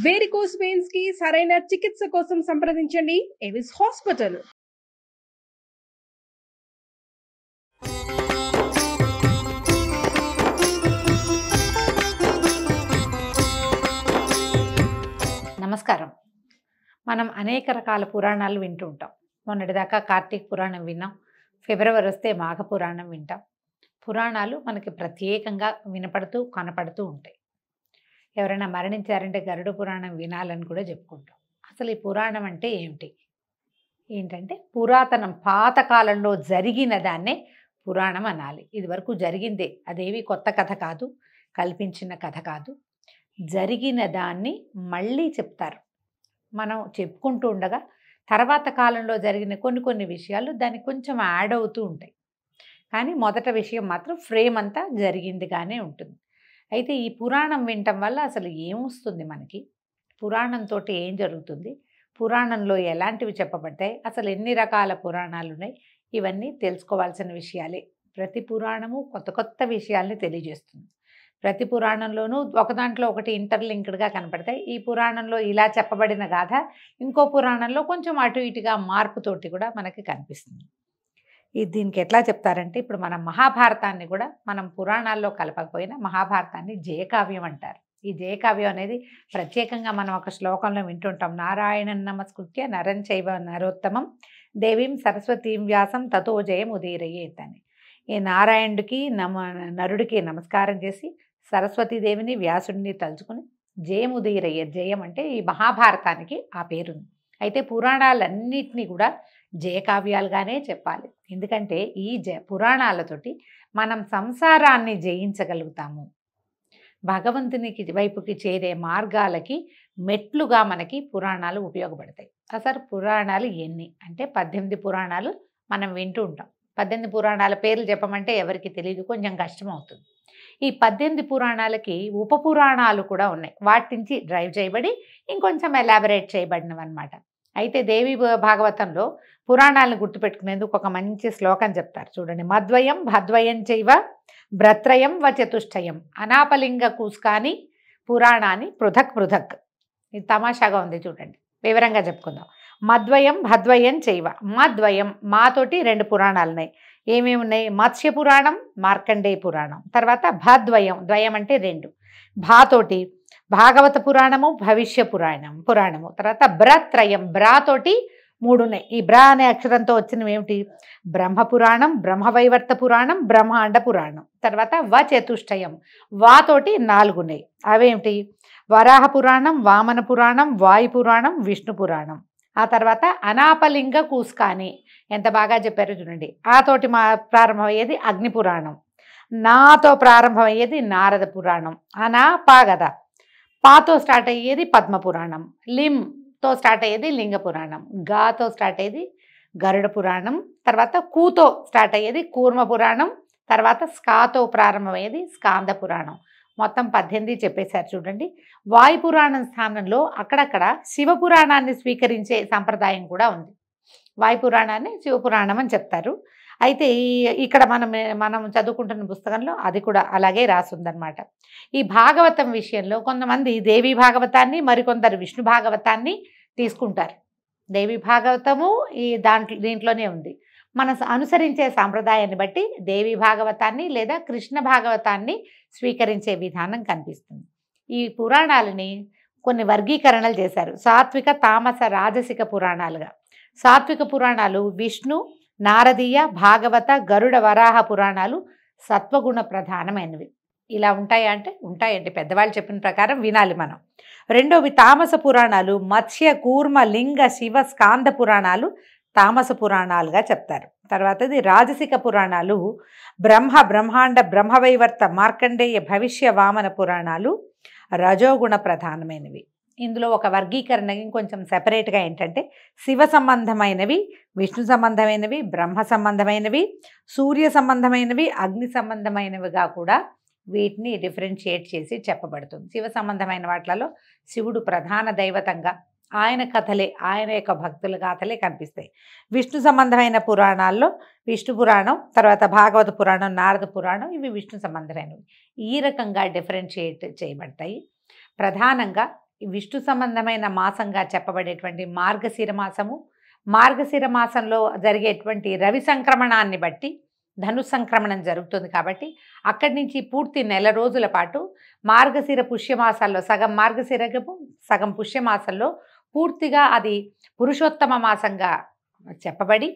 Varicose veins కి సరైన చికిత్స కోసం సంప్రదించండి ఎవిస్ హాస్పిటల్. నమస్కారం. మనం అనేక రకాల పురాణాలు వింటూ ఉంటాం. మొన్నటిదాకా కార్తీక పురాణం విన్నాం. ఫిబ్రవరి వస్తే మాఘ పురాణం వింటాం. పురాణాలు మనకి ప్రత్యేకంగా వినపడుతూ కనపడుతూ ఉంటాయి. ఎవరైనా మరణించారంటే గరుడ పురాణం వినాలని కూడా చెప్పుకుంటాం. అసలు ఈ పురాణం అంటే ఏమిటి? ఏంటంటే పురాతనం పాతకాలంలో జరిగిన దాన్నే పురాణం అనాలి. ఇది వరకు జరిగిందే, అదేవి కొత్త కథ కాదు, కల్పించిన కథ కాదు. జరిగిన దాన్ని మళ్ళీ చెప్తారు. మనం చెప్పుకుంటూ ఉండగా తర్వాత కాలంలో జరిగిన కొన్ని విషయాలు దానికి కొంచెం యాడ్ అవుతూ ఉంటాయి. కానీ మొదట విషయం మాత్రం ఫ్రేమ్ అంతా జరిగిందిగానే ఉంటుంది. అయితే ఈ పురాణం వినటం వల్ల అసలు ఏమొస్తుంది మనకి? పురాణంతో ఏం జరుగుతుంది? పురాణంలో ఎలాంటివి చెప్పబడతాయి? అసలు ఎన్ని రకాల పురాణాలు ఉన్నాయి? ఇవన్నీ తెలుసుకోవాల్సిన విషయాలే. ప్రతి పురాణము కొత్త విషయాల్ని తెలియజేస్తుంది. ప్రతి పురాణంలోనూ ఒక దాంట్లో ఒకటి ఇంటర్లింక్డ్గా కనపడతాయి. ఈ పురాణంలో ఇలా చెప్పబడిన గాథ ఇంకో పురాణంలో కొంచెం అటు ఇటుగా మార్పుతోటి కూడా మనకి కనిపిస్తుంది. దీనికి ఎట్లా చెప్తారంటే, ఇప్పుడు మనం మహాభారతాన్ని కూడా మనం పురాణాల్లో కలపకపోయినా మహాభారతాన్ని జయకావ్యం అంటారు. ఈ జయకావ్యం అనేది ప్రత్యేకంగా మనం ఒక శ్లోకంలో వింటుంటాం. నారాయణం నమస్కృత్య నరం చైవ నరోత్తమం దేవీం సరస్వతీం వ్యాసం తతో జయం ఉదీరయేత్ అని. ఈ నారాయణుడికి నరుడికి నమస్కారం చేసి సరస్వతీదేవిని వ్యాసుడిని తలుచుకుని జయం ఉదీరయేత్, జయం అంటే ఈ మహాభారతానికి ఆ పేరుంది. అయితే పురాణాలన్నిటినీ కూడా జయకావ్యాలుగానే చెప్పాలి. ఎందుకంటే ఈ పురాణాలతోటి మనం సంసారాన్ని జయించగలుగుతాము. భగవంతునికి వైపుకి చేరే మార్గాలకి మెట్లుగా మనకి పురాణాలు ఉపయోగపడతాయి. అసలు పురాణాలు ఎన్ని అంటే 18 పురాణాలు మనం వింటూ ఉంటాం. 18 పురాణాల పేర్లు చెప్పమంటే ఎవరికి తెలియదు, కొంచెం కష్టం అవుతుంది. ఈ 18 పురాణాలకి ఉప పురాణాలు కూడా ఉన్నాయి. వాటి నుంచి డ్రైవ్ చేయబడి ఇంకొంచెం ఎలాబరేట్ చేయబడినవి అనమాట. అయితే దేవి భాగవతంలో పురాణాలను గుర్తుపెట్టుకునేందుకు ఒక మంచి శ్లోకం చెప్తారు, చూడండి. మద్వయం భద్వయం చైవ భ్రత్రయం వ చతుష్టయం అనాపలింగ కూస్కాని పురాణాన్ని పృథక్. ఇది తమాషాగా ఉంది, చూడండి. వివరంగా చెప్పుకుందాం. మద్వయం భద్వయం చైవ, మద్వయం మాతోటి 2 పురాణాలు ఉన్నాయి. ఏమేమి ఉన్నాయి? మత్స్య పురాణం, మార్కండేయ పురాణం. తర్వాత భద్వయం, ద్వయం అంటే 2, భాతోటి భాగవత పురాణము, భవిష్య పురాణము. తర్వాత బ్రత్రయం, బ్రాతోటి 3 ఉన్నాయి. ఈ బ్రా అనే అక్షరంతో వచ్చినవి ఏమిటి? బ్రహ్మపురాణం, బ్రహ్మవైవర్త పురాణం, బ్రహ్మాండ పురాణం. తర్వాత చతుష్టయం, వాతోటి 4 ఉన్నాయి. అవేమిటి? వరాహ పురాణం, వామన పురాణం, వాయు పురాణం, విష్ణు పురాణం. ఆ తర్వాత అనాపలింగ కూస్కాని, ఎంత బాగా చెప్పారో చూడండి. ఆతోటి ప్రారంభమయ్యేది అగ్ని పురాణం, నాతో ప్రారంభమయ్యేది నారద పురాణం, పా కదా, పాతో స్టార్ట్ అయ్యేది పద్మపురాణం, లింతో స్టార్ట్ అయ్యేది లింగ పురాణం, గాతో స్టార్ట్ అయ్యేది గరుడ పురాణం, తర్వాత కూతో స్టార్ట్ అయ్యేది కూర్మ పురాణం, తర్వాత స్కాతో ప్రారంభమయ్యేది స్కాంద పురాణం. మొత్తం 18 చెప్పేశారు చూడండి. వాయు పురాణం స్థానంలో అక్కడక్కడ శివపురాణాన్ని స్వీకరించే సంప్రదాయం కూడా ఉంది. వాయు పురాణాన్ని శివపురాణం అని చెప్తారు. అయితే ఇక్కడ మనం చదువుకుంటున్న పుస్తకంలో అది కూడా అలాగే రాసుందనమాట. ఈ భాగవతం విషయంలో కొంతమంది దేవీ భాగవతాన్ని, మరికొందరు విష్ణు భాగవతాన్ని తీసుకుంటారు. దేవీ భాగవతము దీంట్లోనే ఉంది. మనం అనుసరించే సాంప్రదాయాన్ని బట్టి దేవీ భాగవతాన్ని లేదా కృష్ణ భాగవతాన్ని స్వీకరించే విధానం కనిపిస్తుంది. ఈ పురాణాలని కొన్ని వర్గీకరణలు చేశారు, సాత్విక, తామస, రాజసిక పురాణాలుగా. సాత్విక పురాణాలు విష్ణు, నారదీయ, భాగవత, గరుడ, వరాహ పురాణాలు సత్వగుణ ప్రధానమైనవి. ఇలా ఉంటాయా అంటే ఉంటాయండి, పెద్దవాళ్ళు చెప్పిన ప్రకారం వినాలి మనం. రెండోవి తామస పురాణాలు మత్స్య, కూర్మ, లింగ, శివ, స్కాంద పురాణాలు తామస పురాణాలుగా చెప్తారు. తర్వాతది రాజసిక పురాణాలు బ్రహ్మాండ, బ్రహ్మవైవర్త, మార్కండేయ, భవిష్య, వామన పురాణాలు రజోగుణ ప్రధానమైనవి. ఇందులో ఒక వర్గీకరణ ఇంకొంచెం సెపరేట్గా ఏంటంటే శివ సంబంధమైనవి, విష్ణు సంబంధమైనవి, బ్రహ్మ సంబంధమైనవి, సూర్య సంబంధమైనవి, అగ్ని సంబంధమైనవిగా కూడా వీటిని డిఫరెన్షియేట్ చేసి చెప్పబడుతుంది. శివ సంబంధమైన వాటిలలో శివుడు ప్రధాన దైవతంగా, ఆయన కథలే, ఆయన యొక్క భక్తుల గాథలే కనిపిస్తాయి. విష్ణు సంబంధమైన పురాణాల్లో విష్ణు పురాణం, తర్వాత భాగవత పురాణం, నారద పురాణం, ఇవి విష్ణు సంబంధమైనవి. ఈ రకంగా డిఫరెన్షియేట్ చేయబడతాయి. ప్రధానంగా ఈ విష్ణు సంబంధమైన మాసంగా చెప్పబడేటువంటి మార్గశిర మాసము, మార్గశిర మాసంలో జరిగేటువంటి రవి సంక్రమణాన్ని బట్టి ధను సంక్రమణం జరుగుతుంది కాబట్టి అక్కడి నుంచి పూర్తి నెల రోజుల పాటు మార్గశిర పుష్యమాసాల్లో సగం మార్గశిరము సగం పుష్యమాసంలో పూర్తిగా అది పురుషోత్తమ మాసంగా చెప్పబడి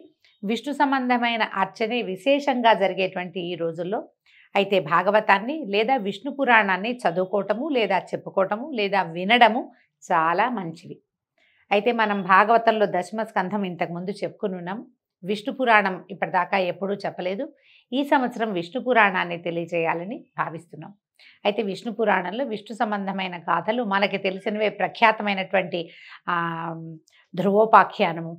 విష్ణు సంబంధమైన అర్చనే విశేషంగా జరిగేటువంటి ఈ రోజుల్లో అయితే భాగవతాన్ని లేదా విష్ణు పురాణాన్ని చదువుకోవటము లేదా చెప్పుకోవటము లేదా వినడము చాలా మంచివి. అయితే మనం భాగవతంలో దశమ స్కంధం ఇంతకుముందు చెప్పుకుని ఉన్నాం. విష్ణు పురాణం ఇప్పటిదాకా ఎప్పుడూ చెప్పలేదు. ఈ సంవత్సరం విష్ణు పురాణాన్ని తెలియజేయాలని భావిస్తున్నాం. అయితే విష్ణు పురాణంలో విష్ణు సంబంధమైన గాథలు మనకి తెలిసినవే. ప్రఖ్యాతమైనటువంటి ధ్రువోపాఖ్యానము,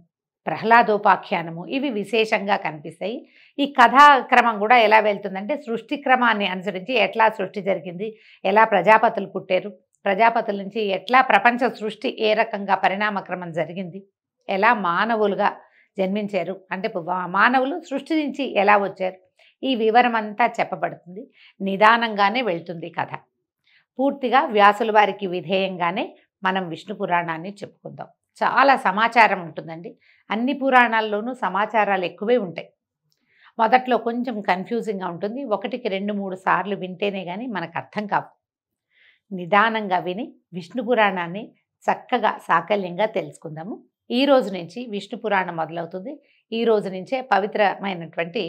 ప్రహ్లాదోపాఖ్యానము ఇవి విశేషంగా కనిపిస్తాయి. ఈ కథాక్రమం కూడా ఎలా వెళ్తుందంటే సృష్టి క్రమాన్ని అనుసరించి ఎట్లా సృష్టి జరిగింది, ఎలా ప్రజాపతులు పుట్టారు, ప్రజాపతుల నుంచి ఎట్లా ప్రపంచ సృష్టి ఏ రకంగా పరిణామక్రమం జరిగింది, ఎలా మానవులుగా జన్మించారు, అంటే మానవులు సృష్టి నుంచి ఎలా వచ్చారు, ఈ వివరం అంతా చెప్పబడుతుంది. నిదానంగానే వెళ్తుంది కథ. పూర్తిగా వ్యాసుల వారికి విధేయంగానే మనం విష్ణు పురాణాన్ని చెప్పుకుందాం. చాలా సమాచారం ఉంటుందండి. అన్ని పురాణాల్లోనూ సమాచారాలు ఎక్కువే ఉంటాయి. మొదట్లో కొంచెం కన్ఫ్యూజింగ్గా ఉంటుంది. 1కి 2-3 సార్లు వింటేనే కానీ మనకు అర్థం కావు. నిదానంగా విని విష్ణు పురాణాన్ని చక్కగా సాకల్యంగా తెలుసుకుందాము. ఈ రోజు నుంచి విష్ణు పురాణం మొదలవుతుంది. ఈ రోజు నుంచే పవిత్రమైనటువంటి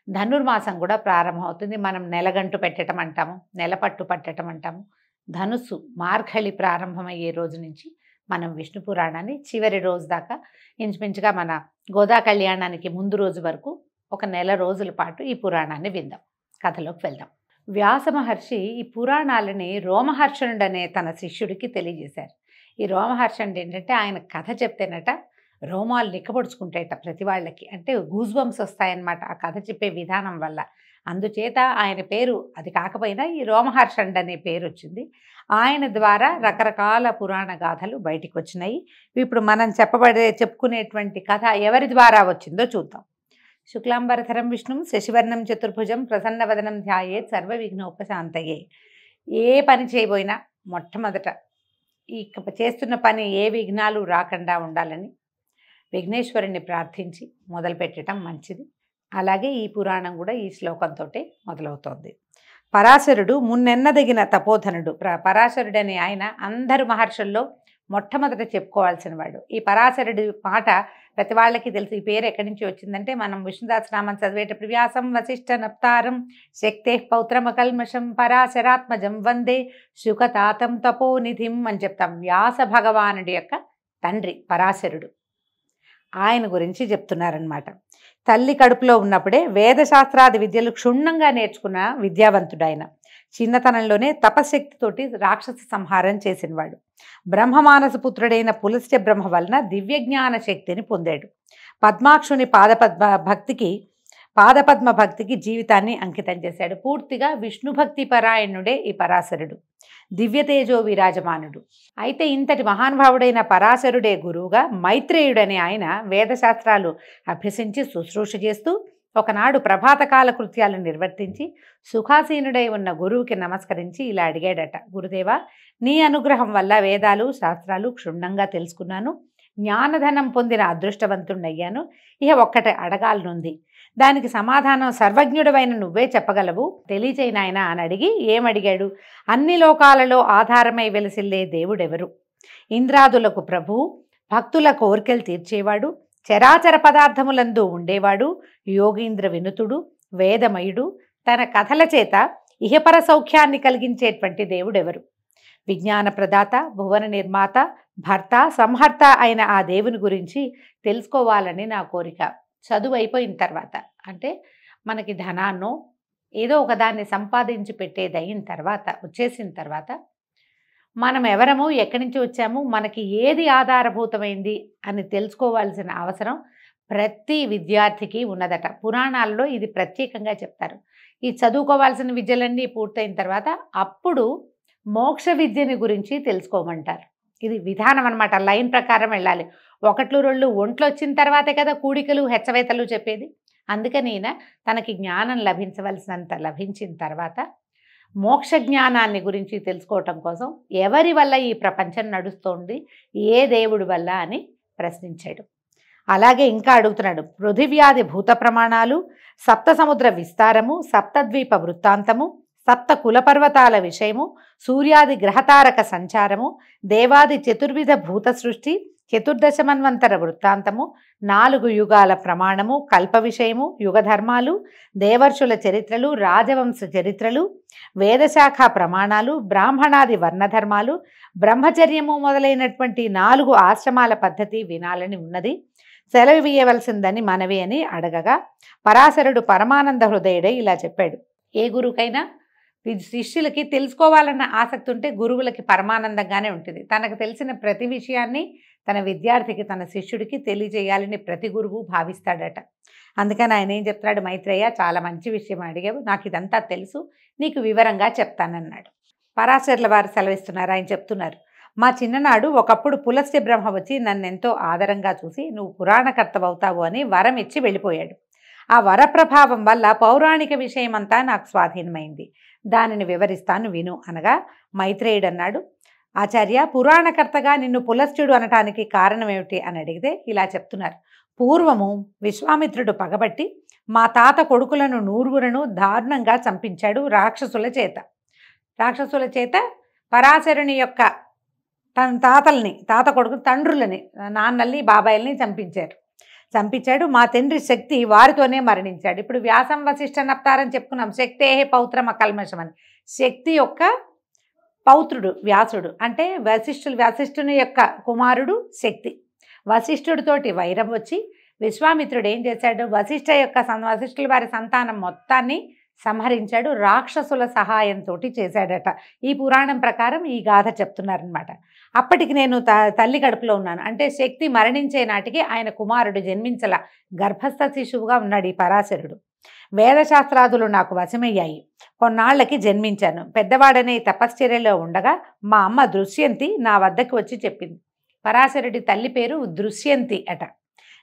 ధనుర్మాసం కూడా ప్రారంభమవుతుంది. మనం నెలగంటు పెట్టడం అంటాము, నెలపట్టు పట్టడం అంటాము. ధనుస్సు మార్గళి ప్రారంభమయ్యే రోజు నుంచి మనం విష్ణు పురాణాన్ని చివరి రోజు దాకా ఇంచుమించుగా మన గోదా కళ్యాణానికి ముందు రోజు వరకు ఒక నెల రోజుల పాటు ఈ పురాణాన్ని విందాం. కథలోకి వెళ్దాం. వ్యాస మహర్షి ఈ పురాణాలని రోమహర్షణుడు అనే తన శిష్యుడికి తెలియజేశారు. ఈ రోమహర్షణుడు ఏంటంటే ఆయన కథ చెప్తేనట రోమాలు నిక్కబొడుచుకుంటాయట ప్రతి వాళ్ళకి. అంటే గూస్ బంప్స్ వస్తాయన్నమాట ఆ కథ చెప్పే విధానం వల్ల. అందుచేత ఆయన పేరు అది కాకపోయినా ఈ రోమహర్షణుడు అనే పేరు వచ్చింది. ఆయన ద్వారా రకరకాల పురాణ గాథలు బయటికి వచ్చినాయి. ఇప్పుడు మనం చెప్పుకునేటువంటి కథ ఎవరి ద్వారా వచ్చిందో చూద్దాం. శుక్లాంబరధరం విష్ణుం శశివర్ణం చతుర్భుజం ప్రసన్నవదనం ధ్యాయేత్ సర్వ విఘ్నోపశాంతయే. ఏ పని చేయబోయినా మొట్టమొదట ఈ చేస్తున్న పని ఏ విఘ్నాలు రాకుండా ఉండాలని విఘ్నేశ్వరుని ప్రార్థించి మొదలుపెట్టడం మంచిది. అలాగే ఈ పురాణం కూడా ఈ శ్లోకంతో మొదలవుతోంది. పరాశరుడు మున్నెన్నదగిన తపోధనుడు. పరాశరుడు అనే ఆయన అందరు మహర్షుల్లో మొట్టమొదట చెప్పుకోవాల్సిన వాడు. ఈ పరాశరుడి మాట ప్రతి వాళ్ళకి తెలుసు. ఈ పేరు ఎక్కడి నుంచి వచ్చిందంటే మనం విష్ణుదాసనామం చదివేటప్పుడు వ్యాసం వశిష్ఠ నప్తారం శక్తే పౌత్రమకల్మషం పరాశరాత్మజం వందే శుకతాతం తపోనిధిం అని చెప్తాం. వ్యాస భగవానుడి యొక్క తండ్రి పరాశరుడు. ఆయన గురించి చెప్తున్నారనమాట. తల్లి కడుపులో ఉన్నప్పుడే వేదశాస్త్రాది విద్యలు క్షుణ్ణంగా నేర్చుకున్న విద్యావంతుడు ఆయన. చిన్నతనంలోనే తపశక్తితోటి రాక్షస సంహారం చేసినవాడు. బ్రహ్మమానస పుత్రుడైన పులస్త్య బ్రహ్మ వలన దివ్యజ్ఞాన శక్తిని పొందాడు. పద్మాక్షుని పాదపద్మ భక్తికి జీవితాన్ని అంకితం చేశాడు. పూర్తిగా విష్ణు భక్తి పరాయణుడే ఈ పరాశరుడు. దివ్యతేజో విరాజమానుడు. అయితే ఇంతటి మహానుభావుడైన పరాశరుడే గురువుగా మైత్రేయుడనే ఆయన వేదశాస్త్రాలు అభ్యసించి శుశ్రూష చేస్తూ ఒకనాడు ప్రభాతకాల కృత్యాలు నిర్వర్తించి సుఖాసీనుడై ఉన్న గురువుకి నమస్కరించి ఇలా అడిగాడట. గురుదేవా, నీ అనుగ్రహం వల్ల వేదాలు శాస్త్రాలు క్షుణ్ణంగా తెలుసుకున్నాను, జ్ఞానధనం పొందిన అదృష్టవంతుణ్ణయ్యాను. ఇక ఒక్కటి అడగాలనుంది, దానికి సమాధానం సర్వజ్ఞుడవైన నువ్వే చెప్పగలవు, తెలియచేయి నాయనా అని అడిగి ఏమడిగాడు? అన్ని లోకాలలో ఆధారమై వెలసిల్లే దేవుడెవరు? ఇంద్రాదులకు ప్రభువు, భక్తుల కోరికలు తీర్చేవాడు, చరాచర పదార్థములందు ఉండేవాడు, యోగీంద్ర వినుతుడు, వేదమయుడు, తన కథల చేత ఇహపర సౌఖ్యాన్ని కలిగించేటువంటి దేవుడెవరు? విజ్ఞాన ప్రదాత, భువన నిర్మాత, భర్త, సంహర్త అయిన ఆ దేవుని గురించి తెలుసుకోవాలని నా కోరిక. చదువు అయిపోయిన తర్వాత, అంటే మనకి ధనాన్నో ఏదో ఒకదాన్ని సంపాదించి పెట్టేది అయిన తర్వాత, వచ్చేసిన తర్వాత మనం ఎవరము, ఎక్కడి నుంచి వచ్చాము, మనకి ఏది ఆధారభూతమైంది అని తెలుసుకోవాల్సిన అవసరం ప్రతి విద్యార్థికి ఉన్నదట. పురాణాల్లో ఇది ప్రత్యేకంగా చెప్తారు. ఈ చదువుకోవాల్సిన విద్యలన్నీ పూర్తయిన తర్వాత అప్పుడు మోక్ష విద్యని గురించి తెలుసుకోమంటారు. ఇది విధానం అనమాట. లైన్ ప్రకారం వెళ్ళాలి. 1-2 ఒంట్లో వచ్చిన తర్వాతే కదా కూడికలు హెచ్చవేతలు చెప్పేది. అందుకని తనకి జ్ఞానం లభించవలసినంత లభించిన తర్వాత మోక్ష జ్ఞానాన్ని గురించి తెలుసుకోవటం కోసం ఎవరి వల్ల ఈ ప్రపంచం నడుస్తోంది, ఏ దేవుడి వల్ల అని ప్రశ్నించాడు. అలాగే ఇంకా అడుగుతున్నాడు, పృథివ్యాది భూత ప్రమాణాలు, సప్త సముద్ర విస్తారము, సప్తద్వీప వృత్తాంతము, సప్త కులపర్వతాల విషయము, సూర్యాది గ్రహతారక సంచారము, దేవాది చతుర్విధ భూత సృష్టి, చతుర్దశమన్వంతర వృత్తాంతము, 4 యుగాల ప్రమాణము, కల్ప విషయము, యుగధర్మాలు, దేవర్షుల చరిత్రలు, రాజవంశ చరిత్రలు, వేదశాఖ ప్రమాణాలు, బ్రాహ్మణాది వర్ణధర్మాలు, బ్రహ్మచర్యము మొదలైనటువంటి 4 ఆశ్రమాల పద్ధతి వినాలని ఉన్నది, సెలవియవలసిందని మనవి అని అడగగా పరాశరుడు పరమానంద హృదయుడై ఇలా చెప్పాడు. ఏ గురువుకైనా శిష్యులకి తెలుసుకోవాలన్న ఆసక్తి ఉంటే గురువులకి పరమానందంగానే ఉంటుంది. తనకు తెలిసిన ప్రతి విషయాన్ని తన విద్యార్థికి, తన శిష్యుడికి తెలియజేయాలని ప్రతి గురువు భావిస్తాడట. అందుకని ఆయన ఏం చెప్తున్నాడు, మైత్రేయ చాలా మంచి విషయం అడిగావు, నాకు ఇదంతా తెలుసు, నీకు వివరంగా చెప్తానన్నాడు. పరాశరుల వారు సెలవిస్తున్నారు. ఆయన చెప్తున్నారు, మా చిన్ననాడు ఒకప్పుడు పులస్త్య బ్రహ్మ వచ్చి నన్నెంతో ఆదరంగా చూసి నువ్వు పురాణకర్తవవుతావు అని వరం ఇచ్చి వెళ్ళిపోయాడు. ఆ వరప్రభావం వల్ల పౌరాణిక విషయమంతా నాకు స్వాధీనమైంది. దానిని వివరిస్తాను విను అనగా మైత్రేయుడు అన్నాడు, ఆచార్య, పురాణకర్తగా నిన్ను పులస్త్యుడు అనటానికి కారణం ఏమిటి అని అడిగితే ఇలా చెప్తున్నారు. పూర్వము విశ్వామిత్రుడు పగబట్టి మా తాత కొడుకులను 100 దారుణంగా చంపించాడు రాక్షసుల చేత. పరాశరుని యొక్క తన తాత కొడుకు తండ్రులని, నాన్నల్ని, బాబాయిల్ని చంపించాడు. మా తండ్రి శక్తి వారితోనే మరణించాడు. ఇప్పుడు వ్యాసం వశిష్ఠ నప్తారని చెప్పుకున్నాం. శక్తే పౌత్రం అకల్మషం అని. శక్తి యొక్క పౌత్రుడు వ్యాసుడు, అంటే వశిష్ఠుని యొక్క కుమారుడు శక్తి. వశిష్ఠుడితోటి వైరం వచ్చి విశ్వామిత్రుడు ఏం చేశాడు, వశిష్ఠుల వారి సంతానం మొత్తాన్ని సంహరించాడు. రాక్షసుల సహాయంతో చేశాడట. ఈ పురాణం ప్రకారం ఈ గాథ చెప్తున్నారనమాట. అప్పటికి నేను తల్లి కడుపులో ఉన్నాను, అంటే శక్తి మరణించే నాటికి ఆయన కుమారుడు జన్మించల, గర్భస్థ శిశువుగా ఉన్నాడు ఈ పరాశరుడు. వేదశాస్త్రాదులు నాకు వశమయ్యాయి. కొన్నాళ్లకి జన్మించాను. పెద్దవాడనే తపశ్చర్యలో ఉండగా మా అమ్మ దృశ్యంతి నా వద్దకు వచ్చి చెప్పింది. పరాశరుడి తల్లి పేరు దృశ్యంతి అట.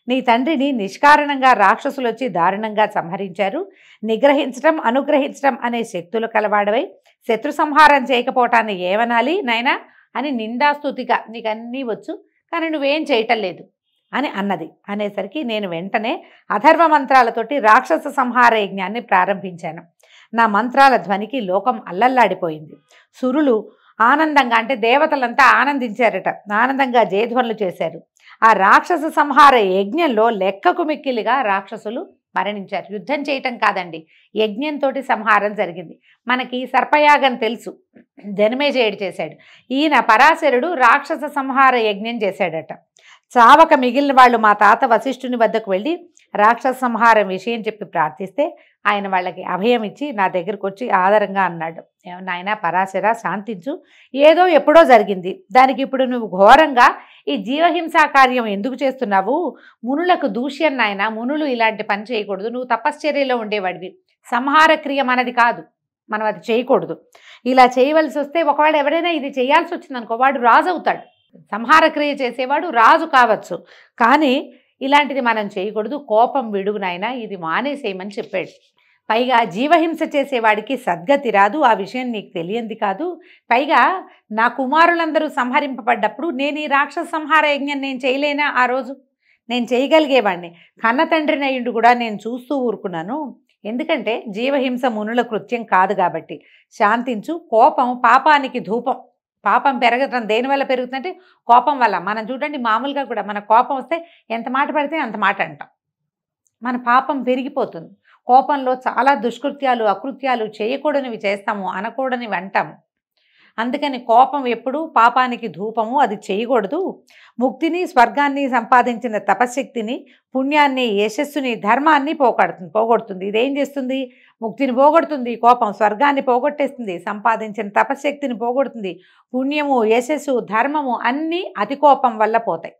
నీ తండ్రిని నిష్కారణంగా రాక్షసులు వచ్చి దారుణంగా సంహరించారు. నిగ్రహించడం, అనుగ్రహించడం అనే శక్తులు కలవాడవై శత్రు సంహారం చేయకపోవటాన్ని ఏమనాలి నాయనా అని నిందాస్తుతిగా, నీకు అన్నీ వచ్చు కానీ నువ్వేం చేయటం లేదు అని అన్నది. అనేసరికి నేను వెంటనే అథర్వ మంత్రాలతోటి రాక్షస సంహార యజ్ఞాన్ని ప్రారంభించాను. నా మంత్రాల ధ్వనికి లోకం అల్లల్లాడిపోయింది. సురులు ఆనందంగా, అంటే దేవతలంతా ఆనందించారట, ఆనందంగా జయధ్వనులు చేశారు. ఆ రాక్షస సంహార యజ్ఞంలో లెక్కకు మిక్కిలిగా రాక్షసులు మరణించారు. యుద్ధం చేయటం కాదండి, యజ్ఞంతో సంహారం జరిగింది. మనకి సర్పయాగం తెలుసు, జనమేజయుడు చేశాడు. ఈయన పరాశరుడు రాక్షస సంహార యజ్ఞం చేశాడట. చావక మిగిలిన వాళ్ళు మా తాత వశిష్ఠుని వద్దకు వెళ్ళి రాక్షస సంహారం విషయం చెప్పి ప్రార్థిస్తే ఆయన వాళ్ళకి అభయం ఇచ్చి నా దగ్గరకు వచ్చి ఆదరంగా అన్నాడు, నాయన పరాశర శాంతించు, ఏదో ఎప్పుడో జరిగింది, దానికి ఇప్పుడు నువ్వు ఘోరంగా ఈ జీవహింసా కార్యం ఎందుకు చేస్తున్నావు? మునులకు దూష్యం నాయన, మునులు ఇలాంటి పని చేయకూడదు, నువ్వు తపశ్చర్యలో ఉండేవాడివి, సంహార క్రియ మనది కాదు, మనం అది చేయకూడదు. ఇలా చేయవలసి వస్తే ఒకవేళ ఎవరైనా ఇది చేయాల్సి వచ్చిందనుకో వాడు రాజు అవుతాడు. సంహార క్రియ చేసేవాడు రాజు కావచ్చు, కానీ ఇలాంటిది మనం చేయకూడదు, కోపం విడుగు నాయన, ఇది మానేసేయమని చెప్పాడు. పైగా జీవహింస చేసేవాడికి సద్గతి రాదు, ఆ విషయం నీకు తెలియంది కాదు. పైగా నా కుమారులందరూ సంహరింపబడ్డప్పుడు నేను ఈ రాక్షస సంహార యజ్ఞం నేను చేయలేనా? ఆ రోజు నేను చేయగలిగేవాడిని. కన్న తండ్రిని అయ్యుండి కూడా నేను చూస్తూ ఊరుకున్నాను. ఎందుకంటే జీవహింస మునుల కృత్యం కాదు కాబట్టి. శాంతించు, కోపం పాపానికి ధూపం. పాపం పెరగటం దేనివల్ల పెరుగుతుందంటే కోపం వల్ల. మనం చూడండి, మామూలుగా కూడా మన కోపం వస్తే ఎంత మాట పడితే అంత మాట అంటాం, మన పాపం పెరిగిపోతుంది. కోపంలో చాలా దుష్కృత్యాలు, అకృత్యాలు, చేయకూడనివి చేస్తాము, అనకూడనివి అంటాము. అందుకని కోపం ఎప్పుడూ పాపానికి ధూపము, అది చేయకూడదు. ముక్తిని, స్వర్గాన్ని సంపాదించిన తపశక్తిని, పుణ్యాన్ని, యశస్సుని, ధర్మాన్ని పోగొడుతుంది. ఇదేం చేస్తుంది? ముక్తిని పోగొడుతుంది కోపం, స్వర్గాన్ని పోగొట్టేస్తుంది, సంపాదించిన తపశక్తిని పోగొడుతుంది. పుణ్యము, యశస్సు, ధర్మము అన్నీ అతి కోపం వల్ల పోతాయి.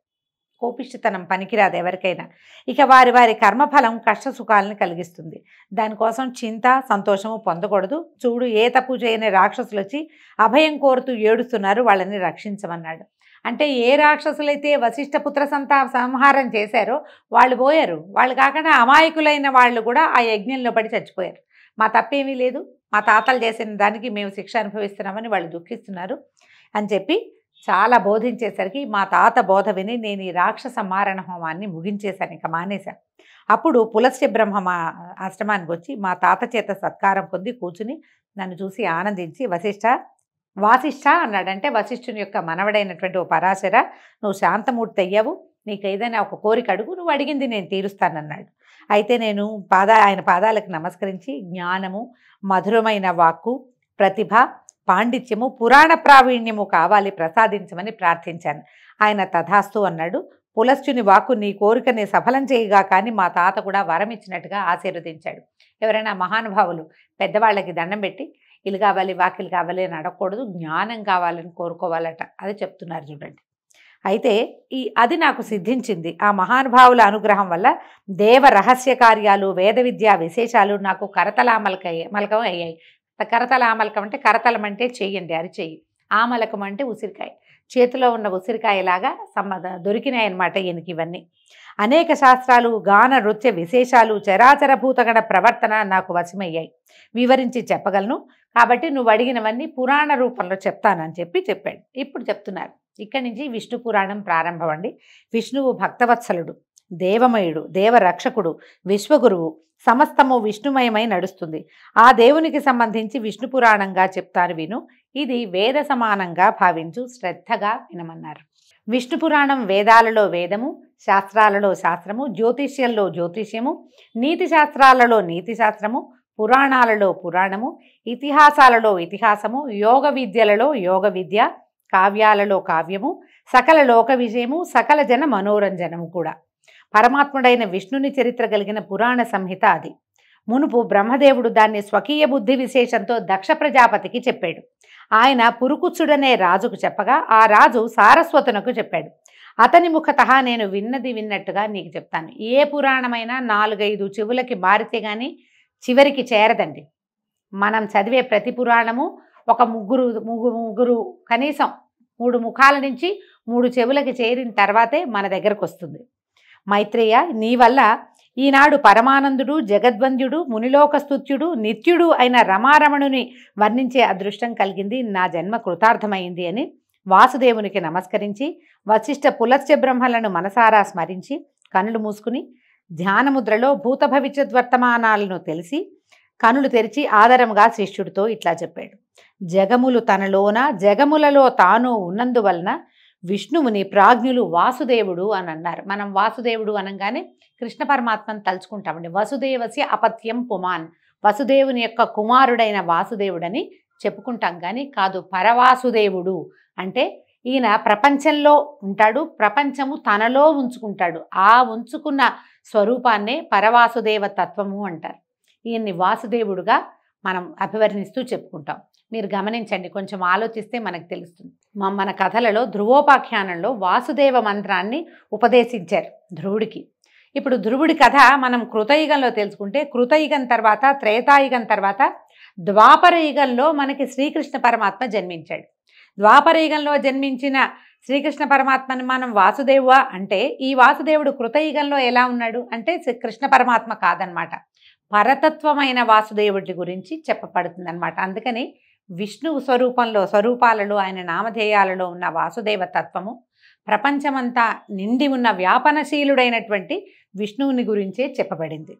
కోపిష్టితనం పనికిరాదు ఎవరికైనా. ఇక వారి వారి కర్మఫలం కష్ట సుఖాలను కలిగిస్తుంది. దానికోసం చింత, సంతోషము పొందకూడదు. చూడు, ఏ తప్పు చేయని రాక్షసులు వచ్చి అభయం కోరుతూ ఏడుస్తున్నారు, వాళ్ళని రక్షించమన్నాడు. అంటే ఏ రాక్షసులైతే వశిష్ఠపుత్ర సంహారం చేశారో వాళ్ళు పోయారు. వాళ్ళు కాకుండా అమాయకులైన వాళ్ళు కూడా ఆ యజ్ఞంలో పడి చచ్చిపోయారు. మా తప్పేమీ లేదు, మా తాతలు చేసిన దానికి మేము శిక్ష అనుభవిస్తున్నామని వాళ్ళు దుఃఖిస్తున్నారు అని చెప్పి చాలా బోధించేసరికి మా తాత బోధ విని నేను ఈ రాక్షస మారణ హోమాన్ని ముగించేశాను, ఇక మానేశాను. అప్పుడు పులస్త్య బ్రహ్మ మా ఆశ్రమానికి వచ్చి మా తాత చేత సత్కారం పొంది కూర్చుని నన్ను చూసి ఆనందించి వాసిష్ఠ అన్నాడంటే వశిష్ఠుని యొక్క మనవడైనటువంటి ఓ పరాశర, నువ్వు శాంతమూర్తి అయ్యావు, నీకు ఏదైనా ఒక కోరిక అడుగు, నువ్వు అడిగింది నేను తీరుస్తానన్నాడు. అయితే నేను ఆయన పాదాలకు నమస్కరించి జ్ఞానము, మధురమైన వాక్కు, ప్రతిభ, పాండిత్యము, పురాణ ప్రావీణ్యము కావాలి, ప్రసాదించమని ప్రార్థించాను. ఆయన తథాస్తు అన్నాడు. పులస్త్యుని వాక్కు నీ కోరికని సఫలం చేయగా కానీ మా తాత కూడా వరం ఇచ్చినట్టుగా ఆశీర్వదించాడు. ఎవరైనా మహానుభావులు పెద్దవాళ్ళకి దండం పెట్టి ఇల్లు కావాలి వాకిలు కావాలి అని అడగకూడదు, జ్ఞానం కావాలని కోరుకోవాలట, అది చెప్తున్నారు చూడండి. అయితే అది నాకు సిద్ధించింది. ఆ మహానుభావుల అనుగ్రహం వల్ల దేవ రహస్య కార్యాలు, వేద విద్యా విశేషాలు నాకు మలకం అయ్యాయి. కరతలామలకం అంటే కరతలం అంటే చెయ్యండి, అది చెయ్యి. ఆమలకం అంటే ఉసిరికాయ, చేతిలో ఉన్న ఉసిరికాయలాగా దొరికినాయి అన్నమాట ఈయనకి ఇవన్నీ. అనేక శాస్త్రాలు, గాన నృత్య విశేషాలు, చరాచర భూతగణ ప్రవర్తన నాకు వశమయ్యాయి, వివరించి చెప్పగలను. కాబట్టి నువ్వు అడిగినవన్నీ పురాణ రూపంలో చెప్తానని చెప్పాడు. ఇప్పుడు చెప్తున్నారు. ఇక్కడి నుంచి విష్ణు పురాణం ప్రారంభం అండి. విష్ణువు భక్తవత్సలుడు, దేవమయుడు, దేవరక్షకుడు, విశ్వగురువు, సమస్తము విష్ణుమయమై నడుస్తుంది. ఆ దేవునికి సంబంధించి విష్ణు పురాణంగా చెప్తాను విను, ఇది వేద సమానంగా భావించు, శ్రద్ధగా వినమన్నారు. విష్ణు పురాణం వేదాలలో వేదము, శాస్త్రాలలో శాస్త్రము, జ్యోతిష్యంలో జ్యోతిష్యము, నీతి శాస్త్రాలలో నీతి శాస్త్రము, పురాణాలలో పురాణము, ఇతిహాసాలలో ఇతిహాసము, యోగ విద్యలలో యోగ విద్య, కావ్యాలలో కావ్యము, సకల లోక విజయము, సకల జన మనోరంజనము కూడా. పరమాత్ముడైన విష్ణుని చరిత్ర కలిగిన పురాణ సంహిత అది. మునుపు బ్రహ్మదేవుడు దాన్ని స్వకీయ బుద్ధి విశేషంతో దక్ష ప్రజాపతికి చెప్పాడు. ఆయన పురుకుచ్చుడనే రాజుకు చెప్పగా ఆ రాజు సారస్వతునకు చెప్పాడు. అతని ముఖతః నేను విన్నది విన్నట్టుగా నీకు చెప్తాను. ఏ పురాణమైనా 4-5 చెవులకి మారితే కానీ చివరికి చేరదండి. మనం చదివే ప్రతి పురాణము ఒక ముగ్గురు కనీసం 3 ముఖాల నుంచి 3 చెవులకి చేరిన తర్వాతే మన దగ్గరకు వస్తుంది. మైత్రేయ, నీ వల్ల ఈనాడు పరమానందుడు, జగద్వంద్యుడు, మునిలోకస్తుత్యుడు, నిత్యుడు అయిన రమారమణుని వర్ణించే అదృష్టం కలిగింది. నా జన్మ కృతార్థమైంది అని వాసుదేవునికి నమస్కరించి వశిష్ఠ పులస్త్య బ్రహ్మలను మనసారా స్మరించి కనులు మూసుకుని ధ్యానముద్రలో భూత భవిష్యద్వర్తమానాలను తెలిసి కనులు తెరిచి ఆదరంగా శిష్యుడితో ఇట్లా చెప్పాడు. జగములు తనలోన జగములలో తాను ఉన్నందువలన విష్ణువుని ప్రాజ్ఞులు వాసుదేవుడు అని అన్నారు. మనం వాసుదేవుడు అనగానే కృష్ణ పరమాత్మను తలుచుకుంటామండి. వసుదేవస్య అపత్యం పుమాన్, వసుదేవుని యొక్క కుమారుడైన వాసుదేవుడని చెప్పుకుంటాం కానీ కాదు, పరవాసుదేవుడు అంటే ఈయన ప్రపంచంలో ఉంటాడు, ప్రపంచము తనలో ఉంచుకుంటాడు. ఆ ఉంచుకున్న స్వరూపాన్నే పరవాసుదేవ తత్వము అంటారు. ఈయన్ని వాసుదేవుడుగా మనం అభివర్ణిస్తూ చెప్పుకుంటాం. మీరు గమనించండి, కొంచెం ఆలోచిస్తే మనకు తెలుస్తుంది. మన కథలలో ధ్రువోపాఖ్యానంలో వాసుదేవ మంత్రాన్ని ఉపదేశించారు ధ్రువుడికి. ఇప్పుడు ధ్రువుడి కథ మనం కృతయుగంలో తెలుసుకుంటే, కృతయుగం తర్వాత త్రేతాయుగం తర్వాత ద్వాపర యుగంలో మనకి శ్రీకృష్ణ పరమాత్మ జన్మించాడు. ద్వాపర యుగంలో జన్మించిన శ్రీకృష్ణ పరమాత్మని మనం వాసుదేవ అంటే, ఈ వాసుదేవుడు కృతయుగంలో ఎలా ఉన్నాడు అంటే కృష్ణ పరమాత్మ కాదనమాట, పరతత్వమైన వాసుదేవుడి గురించి చెప్పబడుతుంది అనమాట. అందుకని విష్ణువు స్వరూపాలలో ఆయన నామధేయాలలో ఉన్న వాసుదేవ తత్వము, ప్రపంచమంతా నిండి ఉన్న వ్యాపనశీలుడైనటువంటి విష్ణువుని గురించే చెప్పబడింది.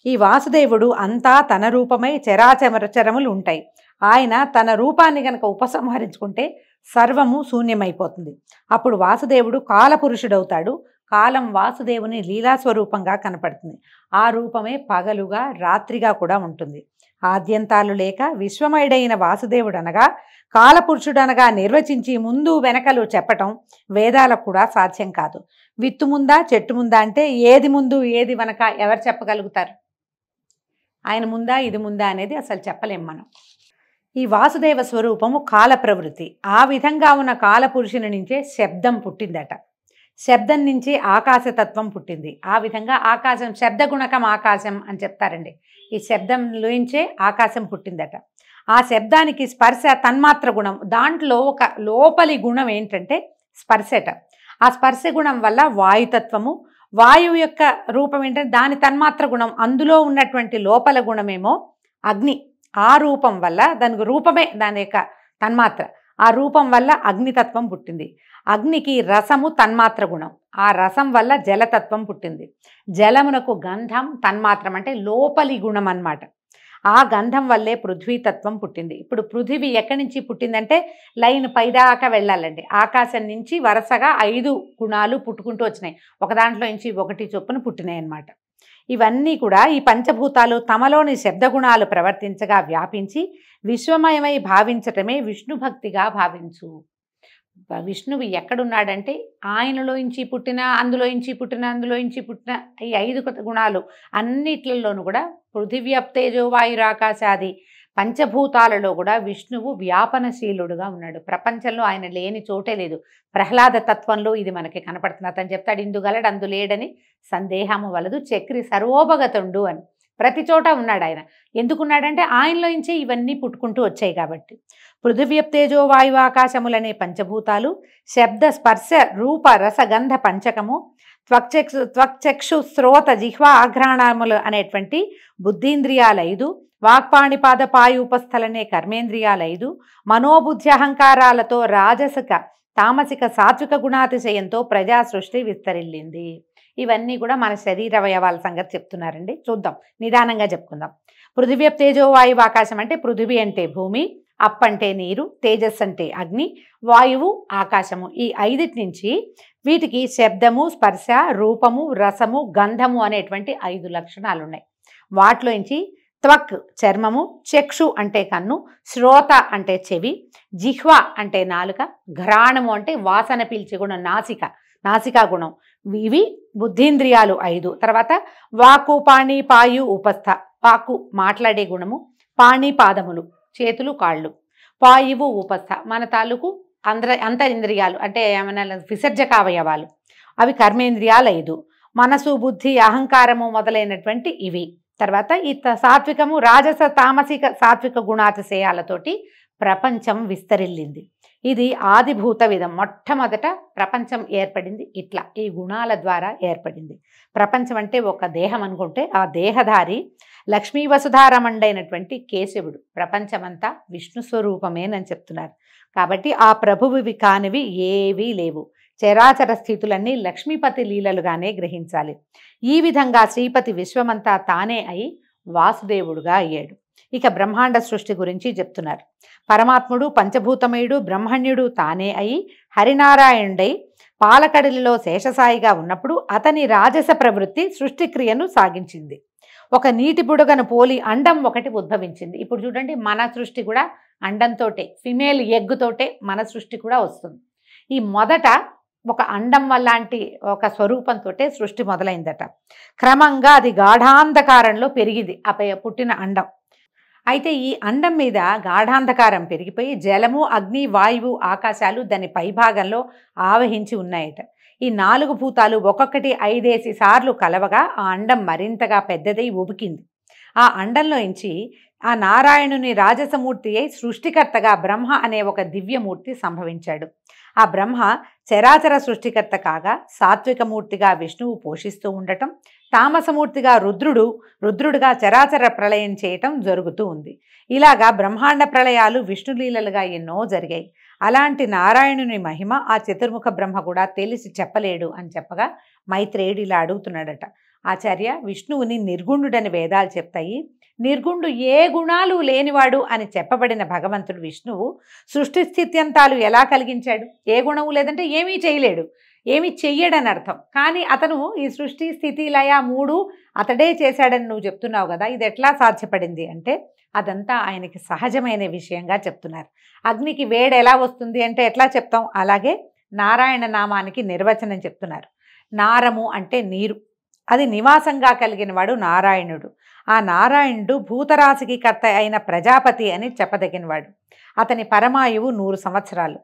ఈ వాసుదేవుడు అంతా తన రూపమై చరాచరములు ఉంటాయి. ఆయన తన రూపాన్ని గనక ఉపసంహరించుకుంటే సర్వము శూన్యమైపోతుంది. అప్పుడు వాసుదేవుడు కాలపురుషుడవుతాడు. కాలం వాసుదేవుని లీలాస్వరూపంగా కనపడుతుంది. ఆ రూపమే పగలుగా రాత్రిగా కూడా ఉంటుంది. ఆద్యంతాలు లేక విశ్వమయుడైన వాసుదేవుడు అనగా కాలపురుషుడనగా నిర్వచించి ముందు వెనకలు చెప్పటం వేదాలకు కూడా సాధ్యం కాదు. విత్తు ముందా చెట్టు ముందా అంటే ఏది ముందు ఏది వెనక ఎవరు చెప్పగలుగుతారు? ఆయన ముందా ఇది ముందా అనేది అసలు చెప్పలేం మనం. ఈ వాసుదేవ స్వరూపము కాల ప్రవృత్తి. ఆ విధంగా ఉన్న కాలపురుషుని నుంచే శబ్దం పుట్టిందట. శబ్దం నుంచి ఆకాశతత్వం పుట్టింది. ఆ విధంగా ఆకాశం, శబ్దగుణకం ఆకాశం అని చెప్తారండి. ఈ శబ్దంలోంచే ఆకాశం పుట్టిందట. ఆ శబ్దానికి స్పర్శ తన్మాత్ర గుణం, దాంట్లో ఒక లోపలి గుణం ఏంటంటే స్పర్శట. ఆ స్పర్శ గుణం వల్ల వాయుతత్వము, వాయువు యొక్క రూపం ఏంటంటే దాని తన్మాత్ర గుణం, అందులో ఉన్నటువంటి లోపల గుణమేమో అగ్ని. ఆ రూపం వల్ల దానికి రూపమే దాని యొక్క తన్మాత్ర. ఆ రూపం వల్ల అగ్నితత్వం పుట్టింది. అగ్నికి రసము తన్మాత్ర గుణం. ఆ రసం వల్ల జలతత్వం పుట్టింది. జలమునకు గంధం తన్మాత్రం అంటే లోపలి గుణం అన్నమాట. ఆ గంధం వల్లే పృథ్వీతత్వం పుట్టింది. ఇప్పుడు పృథివీ ఎక్కడి నుంచి పుట్టిందంటే లైన్ పైదాకా వెళ్ళాలండి. ఆకాశం నుంచి వరుసగా 5 గుణాలు పుట్టుకుంటూ వచ్చినాయి. ఒక దాంట్లో నుంచి ఒకటి చొప్పున పుట్టినాయి అన్నమాట. ఇవన్నీ కూడా ఈ పంచభూతాలు తమలోని శబ్దగుణాలు ప్రవర్తించగా వ్యాపించి విశ్వమయమై భావించటమే విష్ణుభక్తిగా భావించు. విష్ణువు ఎక్కడున్నాడంటే ఆయనలోంచి పుట్టిన, అందులోంచి పుట్టిన, అందులోంచి పుట్టిన ఈ 5 గుణాలు అన్నిట్లలోనూ కూడా పృథివ్యప్తేజో వాయురాకాశాది పంచభూతాలలో కూడా విష్ణువు వ్యాపనశీలుడుగా ఉన్నాడు. ప్రపంచంలో ఆయన లేని చోటే లేదు. ప్రహ్లాద తత్వంలో ఇది మనకి కనపడుతుంది. అతను చెప్తాడు, ఇందుగలడు అందు లేడని సందేహము వలదు చక్రి సర్వోపగతుండు అని. ప్రతి చోట ఉన్నాడు ఆయన. ఎందుకున్నాడంటే ఆయనలోంచే ఇవన్నీ పుట్టుకుంటూ వచ్చాయి కాబట్టి. పృథివ్యప్తేజో వాయు ఆకాశములనే పంచభూతాలు, శబ్ద స్పర్శ రూప రసగంధ పంచకము, త్వక్చక్షు శ్రోత జిహ్వా ఆఘ్రాణములు అనేటువంటి బుద్ధీంద్రియాలు 5, వాక్పాణిపాద పాయూపస్థలనే కర్మేంద్రియాలు 5, మనోబుద్ధి అహంకారాలతో రాజసిక తామసిక సాత్విక గుణాతిశయంతో ప్రజా సృష్టి విస్తరిల్లింది. ఇవన్నీ కూడా మన శరీర అవయవాల సంగతి చెప్తున్నారండి. చూద్దాం, నిదానంగా చెప్పుకుందాం. పృథివ్యప్తేజో వాయువు ఆకాశం అంటే పృథివీ అంటే భూమి, అప్ అంటే నీరు, తేజస్ అంటే అగ్ని, వాయువు ఆకాశము. ఈ 5 నుంచి వీటికి శబ్దము, స్పర్శ, రూపము, రసము, గంధము అనేటువంటి 5 లక్షణాలు ఉన్నాయి. వాటిలోంచి త్వక్ చర్మము, చక్షు అంటే కన్ను, శ్రోత అంటే చెవి, జిహ్వ అంటే నాలుక, ఘ్రాణము అంటే వాసన పీల్చే గుణం నాసికా గుణం. ఇవి బుద్ధీంద్రియాలు 5. తర్వాత వాకు పాణి పాయు ఉపస్థ. వాకు మాట్లాడే గుణము, పాణి పాదములు చేతులు కాళ్ళు, పాయువు ఉపస్థ మన తాలూకు అంతరింద్రియాలు అంటే ఏమైనా విసర్జక అవయవాలు, అవి కర్మేంద్రియాలు 5. మనసు బుద్ధి అహంకారము మొదలైనటువంటి ఇవి. తర్వాత ఈ సాత్వికము రాజస తామసిక సాత్విక గుణాతిశయాలతోటి ప్రపంచం విస్తరిల్లింది. ఇది ఆదిభూత విధం. మొట్టమొదట ప్రపంచం ఏర్పడింది ఇట్లా, ఈ గుణాల ద్వారా ఏర్పడింది. ప్రపంచం అంటే ఒక దేహం అనుకుంటే ఆ దేహధారి లక్ష్మీ వసుధారమండైనటువంటి కేశవుడు. ప్రపంచమంతా విష్ణు స్వరూపమేనని చెప్తున్నారు. కాబట్టి ఆ ప్రభువువి కానివి ఏవీ లేవు. చరాచర స్థితులన్నీ లక్ష్మీపతి లీలలుగానే గ్రహించాలి. ఈ విధంగా శ్రీపతి విశ్వమంతా తానే అయి వాసుదేవుడుగా అయ్యాడు. ఇక బ్రహ్మాండ సృష్టి గురించి చెప్తున్నారు. పరమాత్ముడు పంచభూతమయుడు బ్రహ్మణ్యుడు తానే అయి హరినారాయణుడై పాలకడలిలో శేషసాయిగా ఉన్నప్పుడు అతని రాజస ప్రవృత్తి సృష్టిక్రియను సాగించింది. ఒక నీటి బుడగను పోలి అండం ఒకటి ఉద్భవించింది. ఇప్పుడు చూడండి, మన సృష్టి కూడా అండంతోటే, ఫిమేల్ ఎగ్గుతోటే మన సృష్టి కూడా వస్తుంది. ఈ మొదట ఒక అండం వల్లాంటి ఒక స్వరూపంతో సృష్టి మొదలైందట. క్రమంగా అది గాఢాంధకారంలో పెరిగింది ఆ పుట్టిన అండం. అయితే ఈ అండం మీద గాఢాంధకారం పెరిగిపోయి జలము, అగ్ని, వాయువు, ఆకాశాలు దాని పైభాగంలో ఆవహించి ఉన్నాయట. ఈ 4 భూతాలు ఒక్కొక్కటి 5 సార్లు కలవగా ఆ అండం మరింతగా పెద్దదై ఉబికింది. ఆ అండంలోంచి ఆ నారాయణుని రాజసమూర్తి అయి సృష్టికర్తగా బ్రహ్మ అనే ఒక దివ్యమూర్తి సంభవించాడు. ఆ బ్రహ్మ చరాచర సృష్టికర్త కాగా సాత్వికమూర్తిగా విష్ణువు పోషిస్తూ ఉండటం, తామసమూర్తిగా రుద్రుడుగా చరాచర ప్రళయం చేయటం జరుగుతూ ఉంది. ఇలాగా బ్రహ్మాండ ప్రళయాలు విష్ణులీలలుగా ఎన్నో జరిగాయి. అలాంటి నారాయణుని మహిమ ఆ చతుర్ముఖ బ్రహ్మ కూడా తెలిసి చెప్పలేడు అని చెప్పగా మైత్రేయుడు ఇలా అడుగుతున్నాడట, ఆచార్య, విష్ణువుని నిర్గుణుడని వేదాలు చెప్తాయి. నిర్గుణుడు ఏ గుణాలు లేనివాడు అని చెప్పబడిన భగవంతుడు విష్ణువు సృష్టి స్థిత్యంతాలు ఎలా కలిగించాడు? ఏ గుణము లేదంటే ఏమీ చేయలేడు, ఏమీ చెయ్యడని అర్థం. కానీ అతను ఈ సృష్టి స్థితి లయ 3 అతడే చేశాడని నువ్వు చెప్తున్నావు కదా, ఇది ఎట్లా సాధ్యపడింది అంటే అదంతా ఆయనకి సహజమైన విషయంగా చెప్తున్నారు. అగ్నికి వేడి ఎలా వస్తుంది అంటే ఎట్లా చెప్తాం, అలాగే నారాయణ నామానికి నిర్వచనం చెప్తున్నారు. నారము అంటే నీరు, అది నివాసంగా కలిగిన వాడు నారాయణుడు. ఆ నారాయణుడు భూతరాశికి కర్త అయిన ప్రజాపతి అని చెప్పదగినవాడు. అతని పరమాయువు 100 సంవత్సరాలు.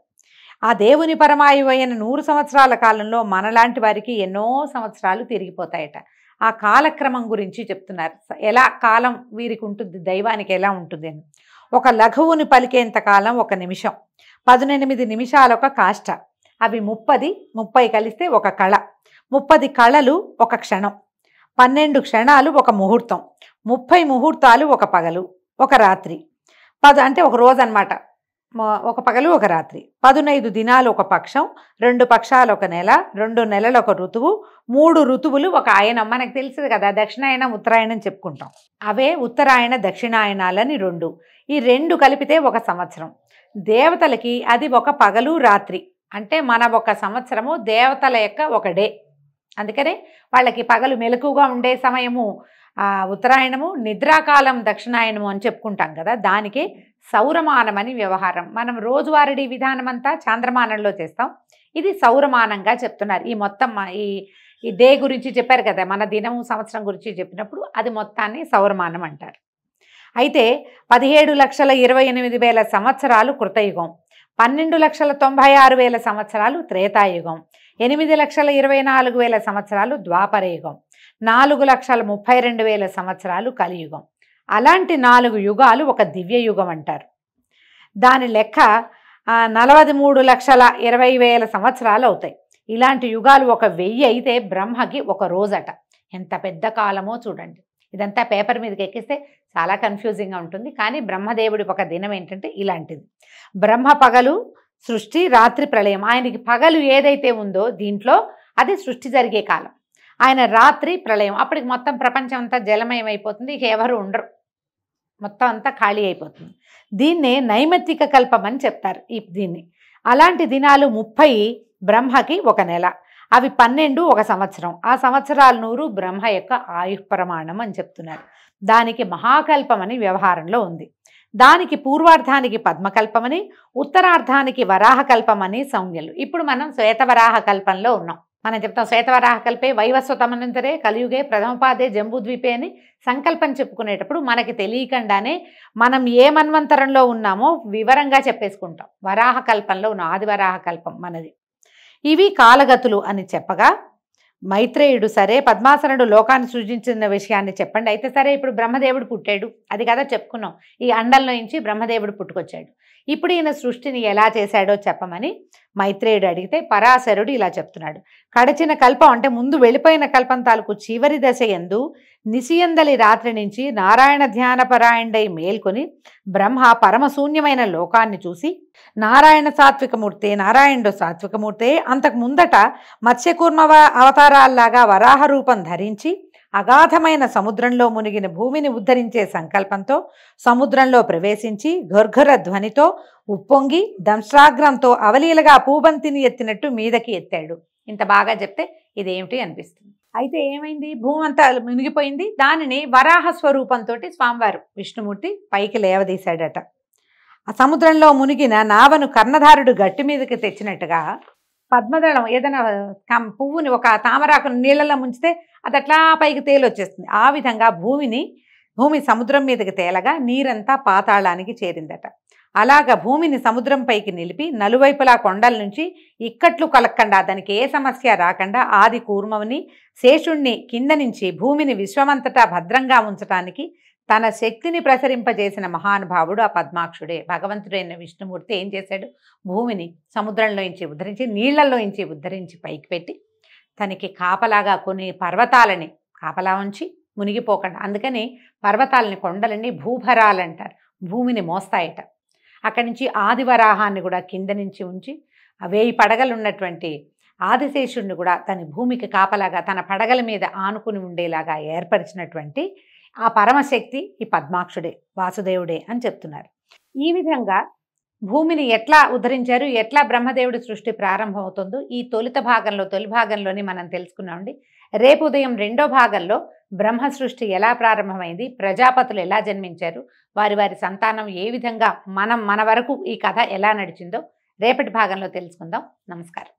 ఆ దేవుని పరమాయువు అయిన 100 సంవత్సరాల కాలంలో మనలాంటి వారికి ఎన్నో సంవత్సరాలు తిరిగిపోతాయట. ఆ కాలక్రమం గురించి చెప్తున్నారు. ఎలా కాలం వీరికి ఉంటుంది, దైవానికి ఎలా ఉంటుంది అని. ఒక లఘువుని పలికేంత కాలం 1 నిమిషం, 18 నిమిషాలు ఒక కాష్ట, అవి 30 కలిస్తే ఒక కళ, 30 కళలు ఒక క్షణం, 12 క్షణాలు ఒక ముహూర్తం, 30 ముహూర్తాలు ఒక పగలు, ఒక రాత్రి, అంటే ఒక రోజు అనమాట. ఒక పగలు ఒక రాత్రి, 15 దినాలు ఒక పక్షం, 2 పక్షాలు ఒక నెల, 2 నెలలు ఒక ఋతువు, 3 ఋతువులు ఒక ఆయనం. మనకు తెలుసు కదా, దక్షిణాయనం ఉత్తరాయణం చెప్పుకుంటాం. అవే ఉత్తరాయణ దక్షిణాయనాలని 2. ఈ 2 కలిపితే ఒక సంవత్సరం. దేవతలకి అది ఒక పగలు రాత్రి. అంటే మన ఒక సంవత్సరము దేవతల యొక్క ఒక డే. అందుకనే వాళ్ళకి పగలు మెలకుగా ఉండే సమయము ఉత్తరాయణము, నిద్రాకాలం దక్షిణాయనము అని చెప్పుకుంటాం కదా. దానికి సౌరమానం అని వ్యవహారం. మనం రోజువారీ విధానం అంతా చాంద్రమానంలో చేస్తాం, ఇది సౌరమానంగా చెప్తున్నారు. ఈ మొత్తం ఈ డే గురించి చెప్పారు కదా, మన దినము సంవత్సరం గురించి చెప్పినప్పుడు అది మొత్తాన్ని సౌరమానం అంటారు. అయితే 17,28,000 సంవత్సరాలు కృతయుగం, 12,96,000 సంవత్సరాలు త్రేతాయుగం, 8,24,000 సంవత్సరాలు ద్వాపరయుగం, 4,32,000 సంవత్సరాలు కలియుగం. అలాంటి 4 యుగాలు ఒక దివ్యయుగం అంటారు. దాని లెక్క 43,20,000 సంవత్సరాలు అవుతాయి. ఇలాంటి యుగాలు 1000 అయితే బ్రహ్మకి ఒక రోజట. ఎంత పెద్ద కాలమో చూడండి. ఇదంతా పేపర్ మీదకి ఎక్కిస్తే చాలా కన్ఫ్యూజింగ్గా ఉంటుంది. కానీ బ్రహ్మదేవుడి ఒక దినం ఏంటంటే ఇలాంటిది. బ్రహ్మ పగలు సృష్టి, రాత్రి ప్రళయం. ఆయనకి పగలు ఏదైతే ఉందో దీంట్లో అది సృష్టి జరిగే కాలం. ఆయన రాత్రి ప్రళయం. అప్పటికి మొత్తం ప్రపంచం అంతా జలమయం అయిపోతుంది, ఇక ఎవరు ఉండరు, మొత్తం అంతా ఖాళీ అయిపోతుంది. దీన్నే నైమిత్తిక కల్పం అని చెప్తారు. దీన్ని అలాంటి దినాలు 30 బ్రహ్మకి ఒక నెల, అవి 12 ఒక సంవత్సరం. ఆ సంవత్సరాలు 100 బ్రహ్మ యొక్క ఆయుః ప్రమాణం అని చెప్తున్నారు. దానికి మహాకల్పం అని వ్యవహారంలో ఉంది. దానికి పూర్వార్ధానికి పద్మకల్పమని, ఉత్తరార్ధానికి వరాహకల్పమని సంజ్ఞలు. ఇప్పుడు మనం శ్వేతవరాహ కల్పంలో ఉన్నాం. మనం చెప్తాం శ్వేతవరాహ కల్పే వైవస్వతమనంతరే కలియుగే ప్రథమపాదే జంబూద్వీపే అని సంకల్పం చెప్పుకునేటప్పుడు మనకి తెలియకుండానే మనం ఏ మన్వంతరంలో ఉన్నామో వివరంగా చెప్పేసుకుంటాం. వరాహ కల్పంలో ఉన్న ఆదివరాహ కల్పం మనది. ఇవి కాలగతులు అని చెప్పగా మైత్రేయుడు, సరే పద్మాసనుడు లోకాన్ని సృజించిన విషయాన్ని చెప్పండి. అయితే సరే, ఇప్పుడు బ్రహ్మదేవుడు పుట్టాడు, అది కదా చెప్పుకున్నాం. ఈ అండంలో నుంచి బ్రహ్మదేవుడు పుట్టుకొచ్చాడు. ఇప్పుడు ఈయన సృష్టిని ఎలా చేశాడో చెప్పమని మైత్రేయుడు అడిగితే పరాశరుడు ఇలా చెప్తున్నాడు. కడచిన కల్పం అంటే ముందు వెళ్ళిపోయిన కల్పం తాలూకు చివరి దశ యందు నిశియందలి రాత్రి నుంచి నారాయణ ధ్యానపరాయణుడై మేల్కొని బ్రహ్మ పరమశూన్యమైన లోకాన్ని చూసి నారాయణ సాత్వికమూర్తే, నారాయణుడు సాత్వికమూర్తే, అంతకు ముందట మత్స్యకూర్మ అవతారాల్లాగా వరాహ రూపం ధరించి అగాధమైన సముద్రంలో మునిగిన భూమిని ఉద్ధరించే సంకల్పంతో సముద్రంలో ప్రవేశించి ఘర్ఘర ధ్వనితో ఉప్పొంగి దంశ్రాగ్రంతో అవలీలగా పూబంతిని ఎత్తినట్టు మీదకి ఎత్తాడు. ఇంత బాగా చెప్తే ఇదేమిటి అనిపిస్తుంది. అయితే ఏమైంది, భూమి అంతా మునిగిపోయింది. దానిని వరాహ స్వరూపంతో స్వామివారు విష్ణుమూర్తి పైకి లేవదీశాడట. ఆ సముద్రంలో మునిగిన నావను కర్ణధారుడు గట్టి మీదకి తెచ్చినట్టుగా పద్మదళం ఏదైనా పువ్వుని ఒక తామరాకును నీళ్ళలో ముంచితే అది అట్లా పైకి తేలొచ్చేస్తుంది. ఆ విధంగా భూమి సముద్రం మీదకి తేలగా నీరంతా పాతాళానికి చేరిందట. అలాగా భూమిని సముద్రం పైకి నిలిపి నలువైపులా కొండల నుంచి ఇక్కట్లు కలక్కండా, దానికి ఏ సమస్య రాకుండా ఆది కూర్మని శేషుణ్ణి కింద నుంచి భూమిని విశ్వమంతటా భద్రంగా ఉంచటానికి తన శక్తిని ప్రసరింపజేసిన మహానుభావుడు ఆ పద్మాక్షుడే. భగవంతుడైన విష్ణుమూర్తి ఏం చేశాడు, భూమిని సముద్రంలోంచి ఉద్ధరించి నీళ్లలోంచి ఉద్ధరించి పైకి పెట్టి తనకి కాపలాగా కొన్ని పర్వతాలని కాపలా ఉంచి మునిగిపోకుండా, అందుకని పర్వతాలని కొండలని భూభరాలంటారు, భూమిని మోస్తాయట. అక్కడి నుంచి ఆదివరాహాన్ని కూడా కింద నుంచి ఉంచి 1000 పడగలు ఉన్నటువంటి ఆదిశేషుడిని కూడా తన భూమికి కాపలాగా తన పడగల మీద ఆనుకుని ఉండేలాగా ఏర్పరిచినటువంటి ఆ పరమశక్తి ఈ పద్మాక్షుడే, వాసుదేవుడే అని చెప్తున్నారు. ఈ విధంగా భూమిని ఎట్లా ఉద్ధరించారు, ఎట్లా బ్రహ్మదేవుడి సృష్టి ప్రారంభమవుతుందో ఈ తొలి భాగంలోని మనం తెలుసుకున్నామండి. రేపు ఉదయం 2వ భాగంలో బ్రహ్మ సృష్టి ఎలా ప్రారంభమైంది, ప్రజాపతులు ఎలా జన్మించారు, వారి సంతానం ఏ విధంగా మన వరకు ఈ కథ ఎలా నడిచిందో రేపటి భాగంలో తెలుసుకుందాం. నమస్కారం.